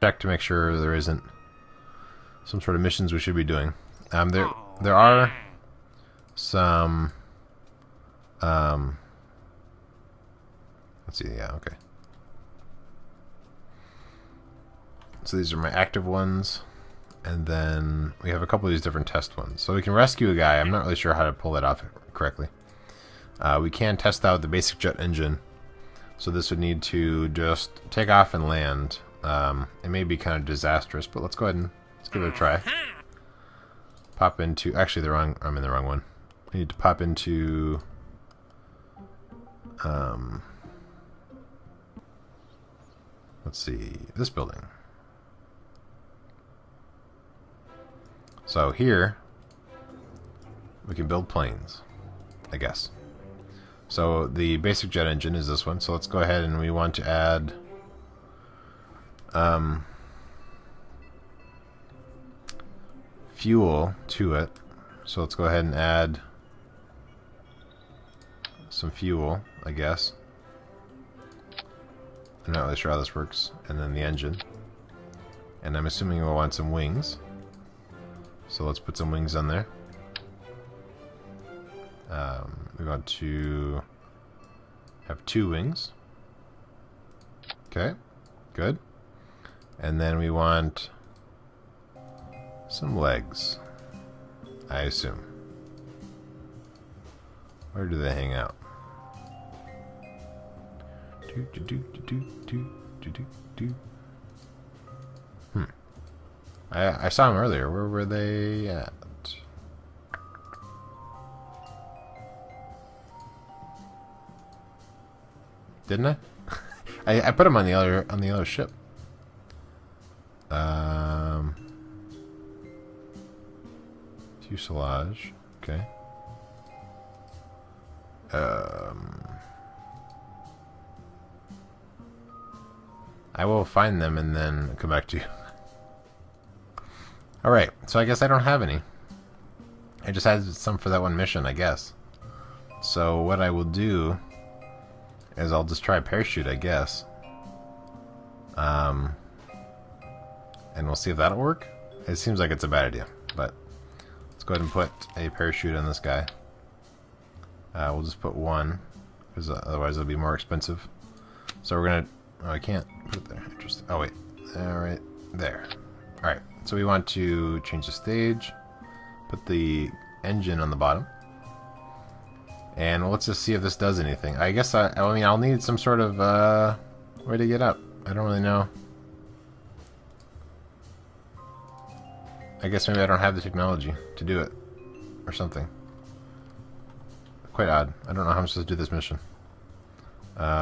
check to make sure there isn't some sort of missions we should be doing. There are some. Let's see. Yeah. Okay. So these are my active ones, and then we have a couple of these different test ones. So we can rescue a guy. I'm not really sure how to pull that off correctly. We can test out the basic jet engine. So this would need to just take off and land. It may be kind of disastrous, but let's go ahead and let's give it a try. Pop into, actually I'm in the wrong one. I need to pop into let's see, this building. So here we can build planes, I guess. So the basic jet engine is this one. So let's go ahead and we want to add fuel to it. So let's go ahead and add some fuel, I guess. I'm not really sure how this works. And then the engine. And I'm assuming we'll want some wings. So let's put some wings on there. We want to have 2 wings. Okay, good. And then we want some legs, I assume. Where do they hang out? I saw them earlier. Where were they at? Didn't I? I put them on the other ship. Fuselage. Okay. I will find them and then come back to you. Alright, so I guess I don't have any. I just had some for that one mission, I guess. So what I will do is I'll just try a parachute, I guess. And we'll see if that'll work. It seems like it's a bad idea, but let's go ahead and put a parachute on this guy. We'll just put 1, because otherwise it'll be more expensive. So we're gonna... Oh, I can't put it there. Interesting. Oh, wait. Alright, there. Alright, so we want to change the stage, put the engine on the bottom, and let's just see if this does anything. I guess, I mean, I'll need some sort of way to get up. I don't really know. I guess maybe I don't have the technology to do it, or something. Quite odd. I don't know how I'm supposed to do this mission.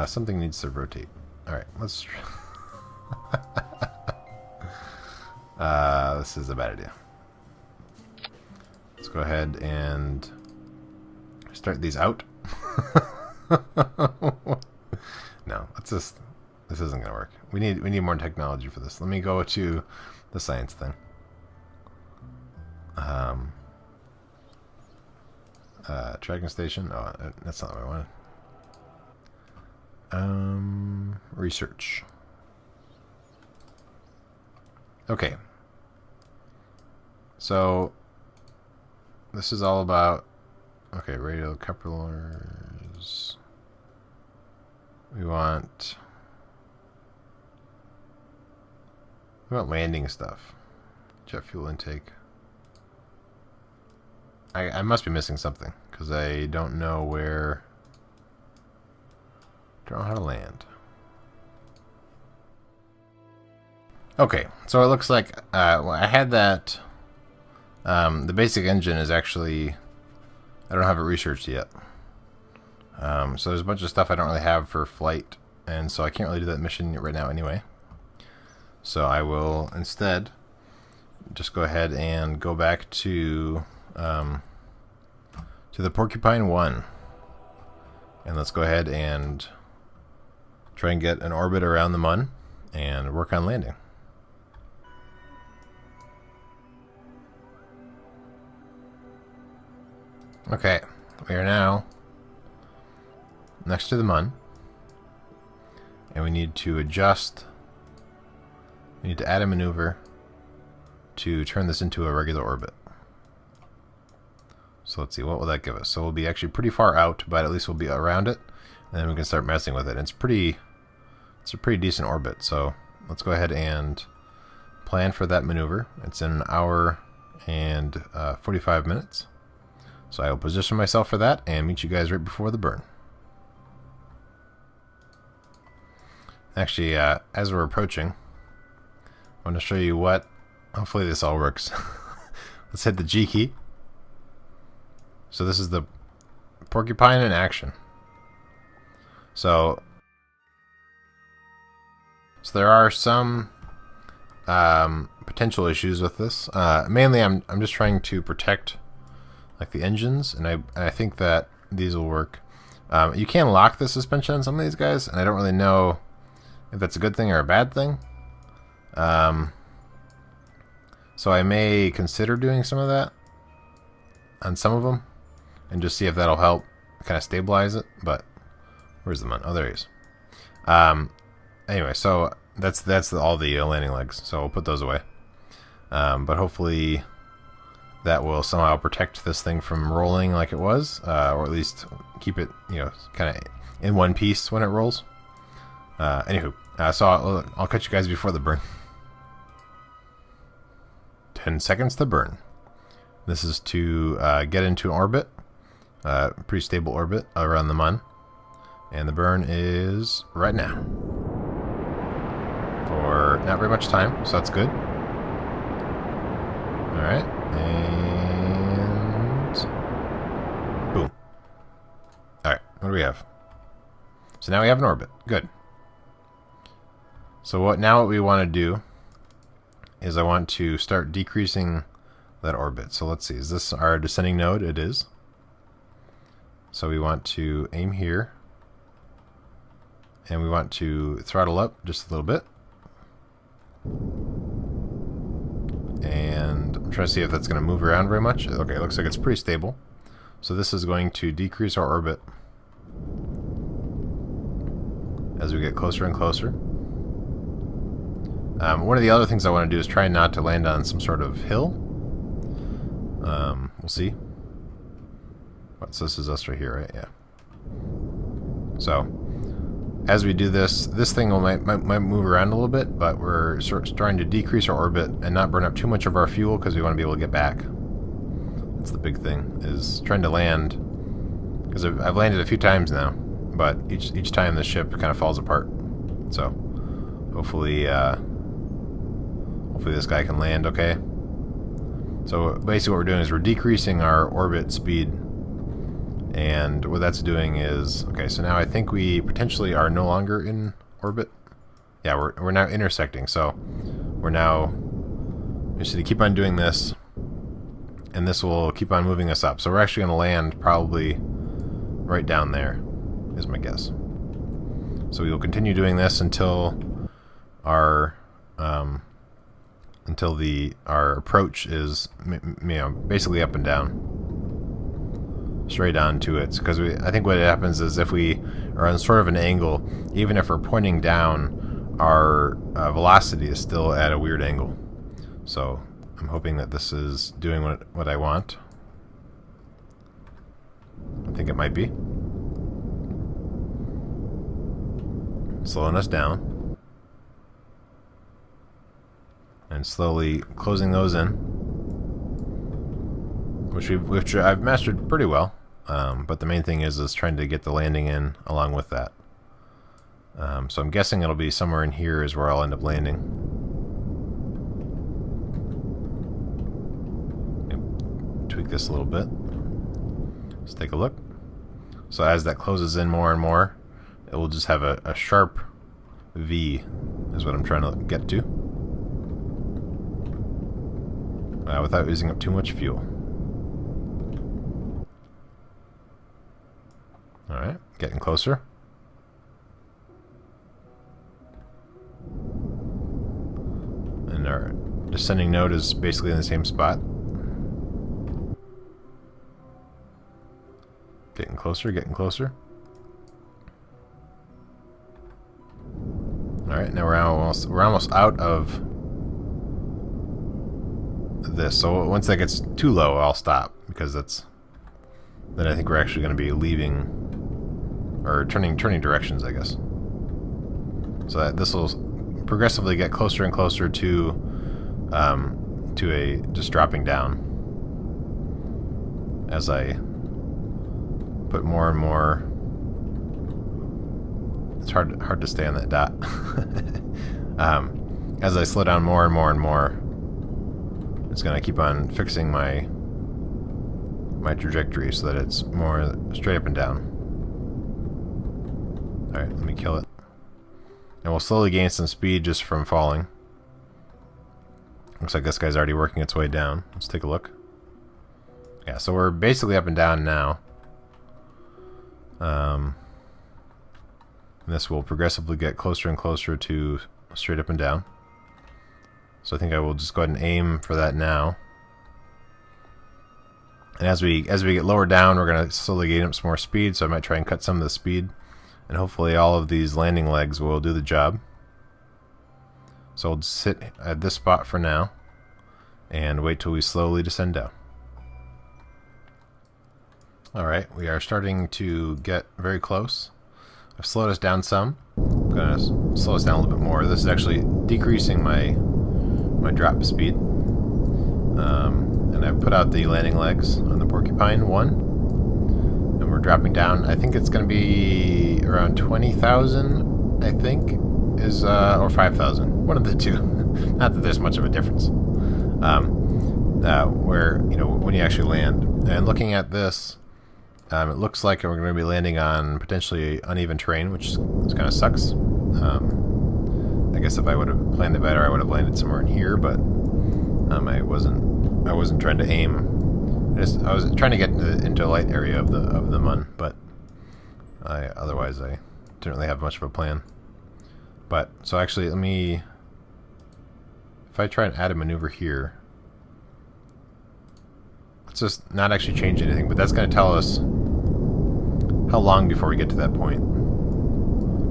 Something needs to rotate. Alright, let's... this is a bad idea. Let's go ahead and start these out. No, let's just... This isn't gonna work. We need more technology for this. Let me go to the science thing. Tracking station. Oh, that's not what I wanted. Research. Okay. So this is all about, okay, radial couplers. We want landing stuff. Jet fuel intake. I must be missing something because I don't know where. Don't know how to land. Okay, so it looks like well, I had that. The basic engine is actually, I don't have it researched yet. So there's a bunch of stuff I don't really have for flight, and so I can't really do that mission right now anyway. So I will instead just go ahead and go back to the Porcupine 1, and let's go ahead and try and get an orbit around the Mun and work on landing. Okay, we are now next to the Mun, and we need to adjust We need to add a maneuver to turn this into a regular orbit. So let's see, what will that give us? So we'll be actually pretty far out, but at least we'll be around it, and then we can start messing with it. It's a pretty decent orbit, so let's go ahead and plan for that maneuver. It's in an hour and 45 minutes. So I will position myself for that and meet you guys right before the burn. Actually, as we're approaching, I want to show you what, hopefully this all works. Let's hit the G key. So this is the porcupine in action. So there are some potential issues with this. Mainly, I'm just trying to protect like the engines, and I think that these will work. You can lock the suspension on some of these guys, and I don't really know if that's a good thing or a bad thing. So I may consider doing some of that on some of them, and just see if that'll help kind of stabilize it. But where's the man? Oh, there he is. Anyway, so that's all the landing legs. So we'll put those away. But hopefully that will somehow protect this thing from rolling like it was, or at least keep it, kind of in one piece when it rolls. Anywho, so I'll catch you guys before the burn. 10 seconds to burn. This is to get into an orbit, pretty stable orbit around the Mun, and the burn is right now. For not very much time, so that's good. Alright, and boom. Alright, what do we have? So now we have an orbit. Good. So what we want to do is I want to start decreasing that orbit. So let's see, is this our descending node? It is. So we want to aim here, and we want to throttle up just a little bit. And I'm trying to see if that's going to move around very much. Okay, it looks like it's pretty stable. So this is going to decrease our orbit as we get closer and closer. One of the other things I want to do is try not to land on some sort of hill. We'll see. So this is us right here, right? Yeah. So as we do this, this thing might move around a little bit, but we're sort of trying to decrease our orbit and not burn up too much of our fuel because we want to be able to get back. That's the big thing, is trying to land, because I've landed a few times now, but each time the ship kind of falls apart. So hopefully this guy can land okay. So basically what we're doing is we're decreasing our orbit speed, and what that's doing is, okay, so now I think we potentially are no longer in orbit. Yeah, we're now intersecting, so we're now just to keep on doing this, and this will keep on moving us up. So we're actually going to land probably right down there, is my guess. So we will continue doing this until our our approach is basically up and down, straight on to it. Because I think what happens is if we are on sort of an angle, even if we're pointing down, our velocity is still at a weird angle. So I'm hoping that this is doing what I want. I think it might be slowing us down and slowly closing those in, which I've mastered pretty well. But the main thing is trying to get the landing in along with that. So I'm guessing it'll be somewhere in here is where I'll end up landing. Tweak this a little bit. Let's take a look. So as that closes in more and more, it will just have a sharp V, is what I'm trying to get to, without using up too much fuel. Alright, getting closer. And our descending node is basically in the same spot. Getting closer, getting closer. Alright, now we're almost out of this. So once that gets too low, I'll stop, because then I think we're actually going to be leaving, or turning directions, I guess. So that this will progressively get closer and closer to just dropping down as I put more and more. It's hard to stay on that dot. As I slow down more and more and more, it's going to keep on fixing my trajectory so that it's more straight up and down. Alright, let me kill it. And we'll slowly gain some speed just from falling. Looks like this guy's already working its way down. Let's take a look. Yeah, so we're basically up and down now. And this will progressively get closer and closer to straight up and down. So I think I will just go ahead and aim for that now. And as we get lower down, we're going to slowly gain up some more speed, so I might try and cut some of the speed. And hopefully all of these landing legs will do the job. So we'll just sit at this spot for now and wait till we slowly descend down. Alright, we are starting to get very close. I've slowed us down some. I'm going to slow us down a little bit more. This is actually decreasing my drop speed. And I've put out the landing legs on the Porcupine 1. And we're dropping down. I think it's going to be around 20,000, I think, or 5,000. One of the two. Not that there's much of a difference. Where, you know, when you actually land. And looking at this, it looks like we're going to be landing on potentially uneven terrain, which kind of sucks. I guess if I would have planned it better, I would have landed somewhere in here, but I wasn't trying to aim. I was trying to get into a light area of the mun, but otherwise I didn't really have much of a plan. But so actually, if I try and add a maneuver here, let's just not actually change anything, but that's going to tell us how long before we get to that point,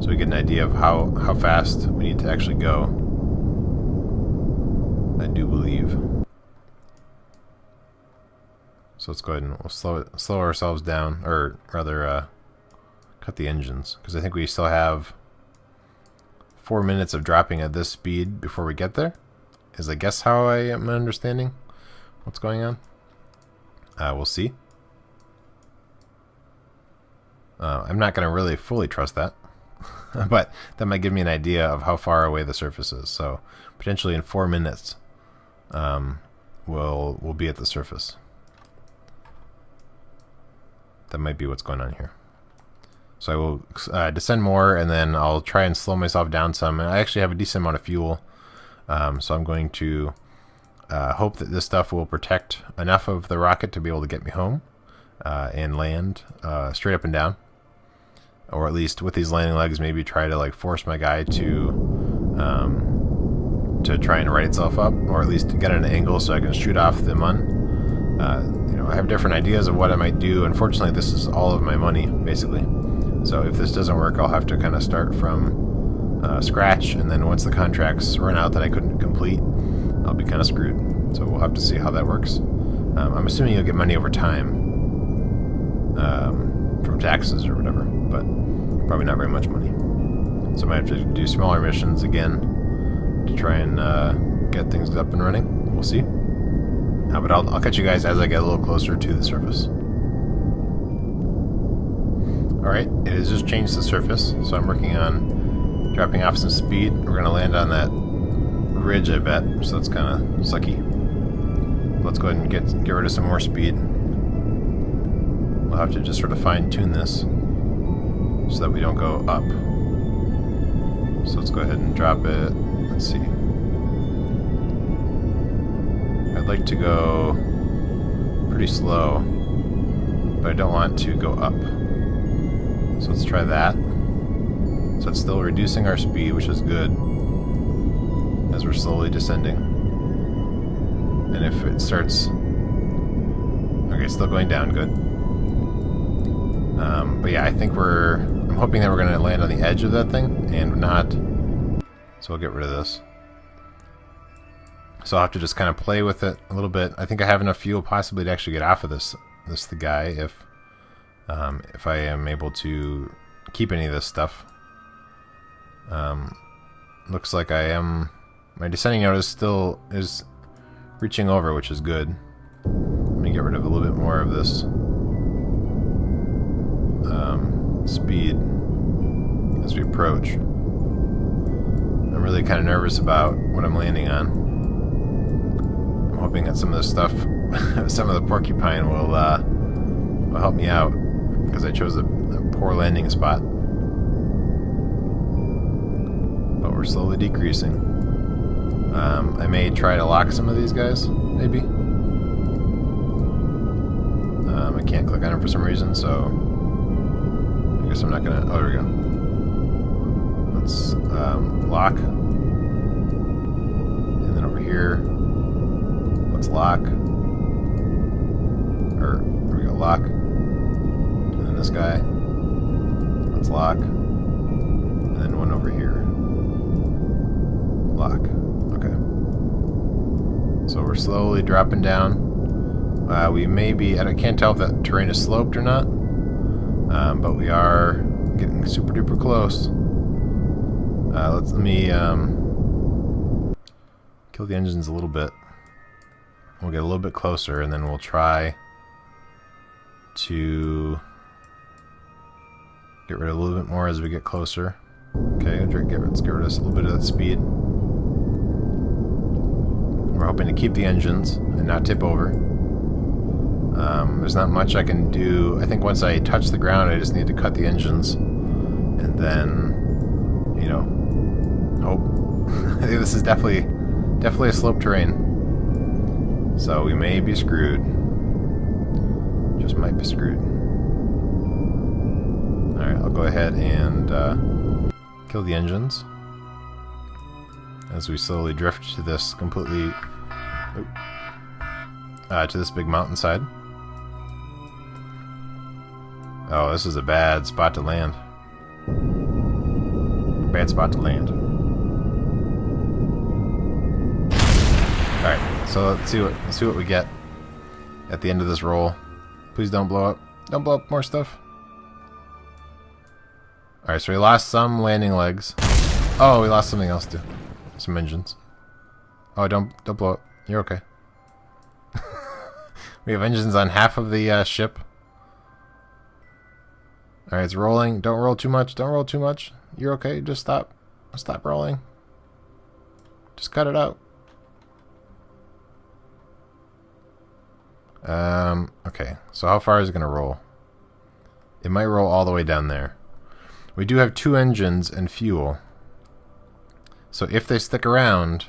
so we get an idea of how fast we need to actually go. I do believe. So let's go ahead and we'll slow ourselves down, or rather cut the engines, because I think we still have 4 minutes of dropping at this speed before we get there, is I guess how I am understanding what's going on. We'll see. I'm not going to really fully trust that, but that might give me an idea of how far away the surface is. So potentially in 4 minutes, we'll be at the surface. That might be what's going on here. So I will descend more, and then I'll try and slow myself down some. And I actually have a decent amount of fuel, so I'm going to hope that this stuff will protect enough of the rocket to be able to get me home and land straight up and down, or at least with these landing legs, maybe try to like force my guy to try and right itself up, or at least get at an angle so I can shoot off the mun. You know, I have different ideas of what I might do. Unfortunately, this is all of my money basically, so if this doesn't work, I'll have to kind of start from scratch, and then once the contracts run out that I couldn't complete, I'll be kind of screwed. So we'll have to see how that works. I'm assuming you'll get money over time from taxes or whatever, but probably not very much money. So I might have to do smaller missions again to try and get things up and running. We'll see. But I'll catch you guys as I get a little closer to the surface. Alright, it has just changed the surface, so I'm working on dropping off some speed. We're going to land on that ridge, I bet, so that's kind of sucky. Let's go ahead and get rid of some more speed. We'll have to just sort of fine-tune this so that we don't go up. So let's go ahead and drop it. Let's see. I'd like to go pretty slow, but I don't want to go up. So let's try that. So it's still reducing our speed, which is good, as we're slowly descending. And if it starts... Okay, still going down, good. But yeah, I think I'm hoping that we're going to land on the edge of that thing, and not... So we'll get rid of this. So I'll have to just kind of play with it a little bit. I think I have enough fuel possibly to actually get off of the guy if I am able to keep any of this stuff. Looks like I am. My descending node is reaching over, which is good. Let me get rid of a little bit more of this speed as we approach. I'm really kind of nervous about what I'm landing on. I'm hoping that some of this stuff, some of the porcupine will help me out, because I chose a poor landing spot. But we're slowly decreasing. I may try to lock some of these guys, maybe. I can't click on it for some reason, so I guess I'm not gonna. Oh, there we go. Let's lock, and then over here, let's lock. Or there we go, lock. And then this guy, let's lock, and then one over here, lock. Okay. So we're slowly dropping down. We may be, I can't tell if that terrain is sloped or not, but we are getting super duper close. Let me kill the engines a little bit. We'll get a little bit closer, and then we'll try to get rid of a little bit more as we get closer. Okay, let's get rid of a little bit of that speed. We're hoping to keep the engines and not tip over. There's not much I can do. I think once I touch the ground, I just need to cut the engines, and then, you know, hope. I think this is definitely a slope terrain, so we may be screwed. Just might be screwed. All right, I'll go ahead and kill the engines as we slowly drift to this completely to this big mountainside. Oh, this is a bad spot to land. Bad spot to land. Alright, so let's see what we get at the end of this roll. Please don't blow up. Don't blow up more stuff. Alright, so we lost some landing legs. Oh, we lost something else too. Some engines. Oh, don't blow up. You're okay. We have engines on half of the ship. Alright, it's rolling. Don't roll too much. Don't roll too much. You're okay. Just stop. Stop rolling. Just cut it out. Okay. So how far is it going to roll? It might roll all the way down there. We do have 2 engines and fuel. So if they stick around,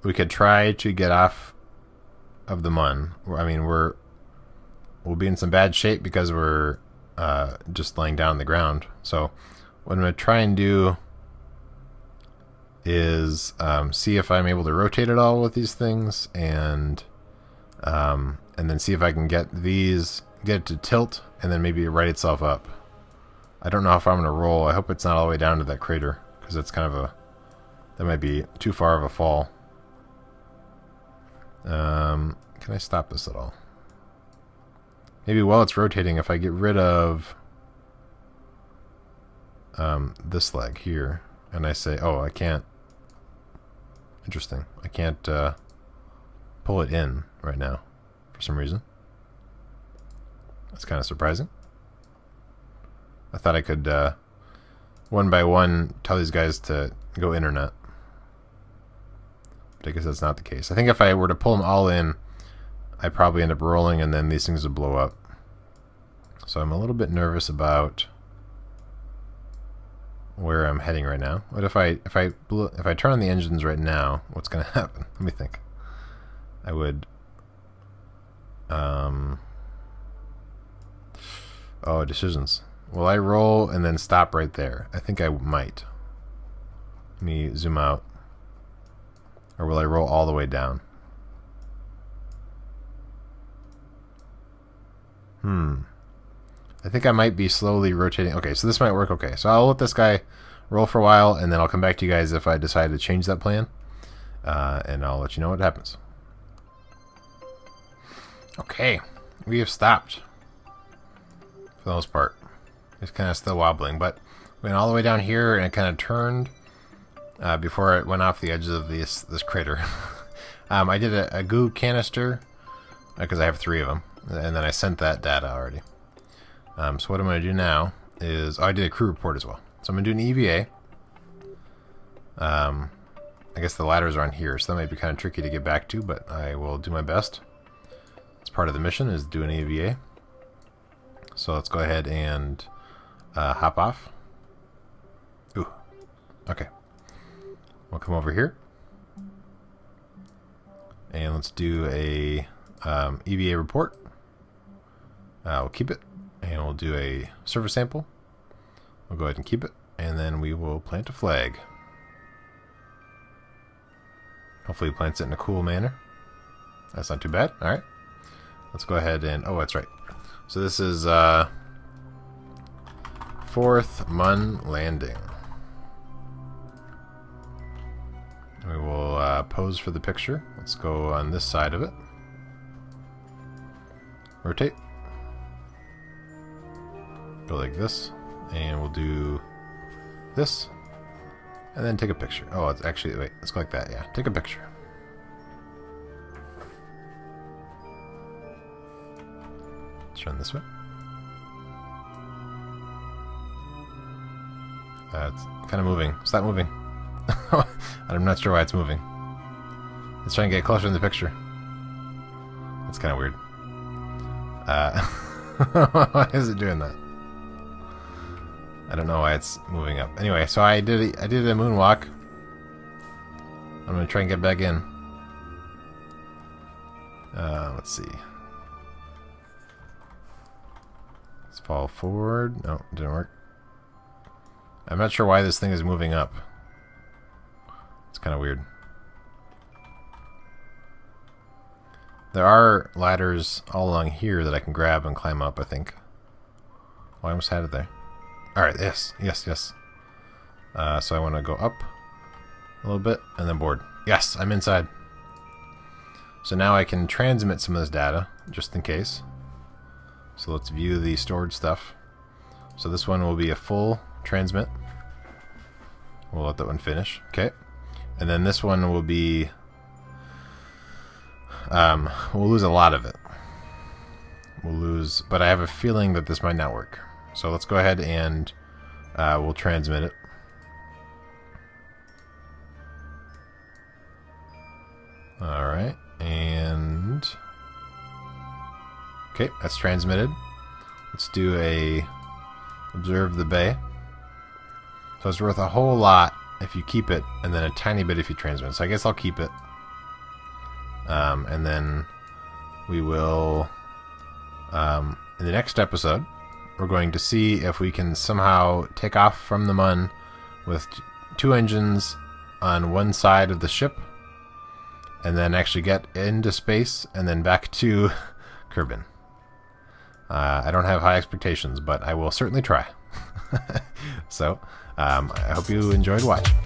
we could try to get off of the mun. I mean, we'll be in some bad shape because we're just laying down on the ground. So what I'm going to try and do is see if I'm able to rotate it all with these things, and then see if I can get it to tilt, and then maybe right itself up. I don't know how far I'm going to roll. I hope it's not all the way down to that crater, because it's kind of that might be too far of a fall. Can I stop this at all? Maybe while it's rotating, if I get rid of this leg here, and I say, oh, I can't. Interesting. I can't pull it in right now for some reason. That's kind of surprising. I thought I could one by one tell these guys to go in or not. But I guess that's not the case. I think if I were to pull them all in, I'd probably end up rolling, and then these things would blow up. So I'm a little bit nervous about where I'm heading right now. What if I turn on the engines right now? What's going to happen? Let me think. I would. Oh, decisions. Will I roll and then stop right there? I think I might. Let me zoom out. Or will I roll all the way down? I think I might be slowly rotating. Okay, so this might work okay. So I'll let this guy roll for a while, and then I'll come back to you guys if I decide to change that plan. and I'll let you know what happens. Okay, we have stopped for the most part. It's kind of still wobbling, but we went all the way down here and it kind of turned before it went off the edges of this crater. I did a goo canister because I have 3 of them, and then I sent that data already. So what I'm going to do now is, I did a crew report as well. So I'm going to do an EVA. I guess the ladders are on here, so that might be kind of tricky to get back to, but I will do my best. It's part of the mission, is do an EVA. So let's go ahead and hop off. Ooh, okay. We'll come over here. And let's do a EVA report. We'll keep it. And we'll do a surface sample. We'll go ahead and keep it. And then we will plant a flag. Hopefully he plants it in a cool manner. That's not too bad. Alright. Let's go ahead and... oh, that's right. So this is 4th Mun landing. We will pose for the picture. Let's go on this side of it. Rotate. Go like this. And we'll do this. And then take a picture. Oh, it's actually... wait, let's go like that. Yeah, take a picture. Let's run this way. It's kind of moving. Stop moving. I'm not sure why it's moving. Let's try and get closer in the picture. That's kind of weird. Why is it doing that? I don't know why it's moving up. Anyway, so I did a moonwalk. I'm gonna try and get back in. Let's see. Let's fall forward. No, it didn't work. I'm not sure why this thing is moving up. It's kind of weird. There are ladders all along here that I can grab and climb up, I think. Oh, I almost had it there. Alright, yes. So I want to go up a little bit and then board. Yes, I'm inside. So now I can transmit some of this data, just in case. So let's view the stored stuff. So this one will be a full transmit. We'll let that one finish. Okay. And then this one will be... we'll lose a lot of it. We'll lose... but I have a feeling that this might not work. So let's go ahead and we'll transmit it. Alright, and... okay, that's transmitted. Let's do a observe the bay. So it's worth a whole lot if you keep it, and then a tiny bit if you transmit. So I guess I'll keep it. And then we will, in the next episode, we're going to see if we can somehow take off from the Mun with 2 engines on one side of the ship, and then actually get into space and then back to Kerbin. I don't have high expectations, but I will certainly try. So, I hope you enjoyed watching.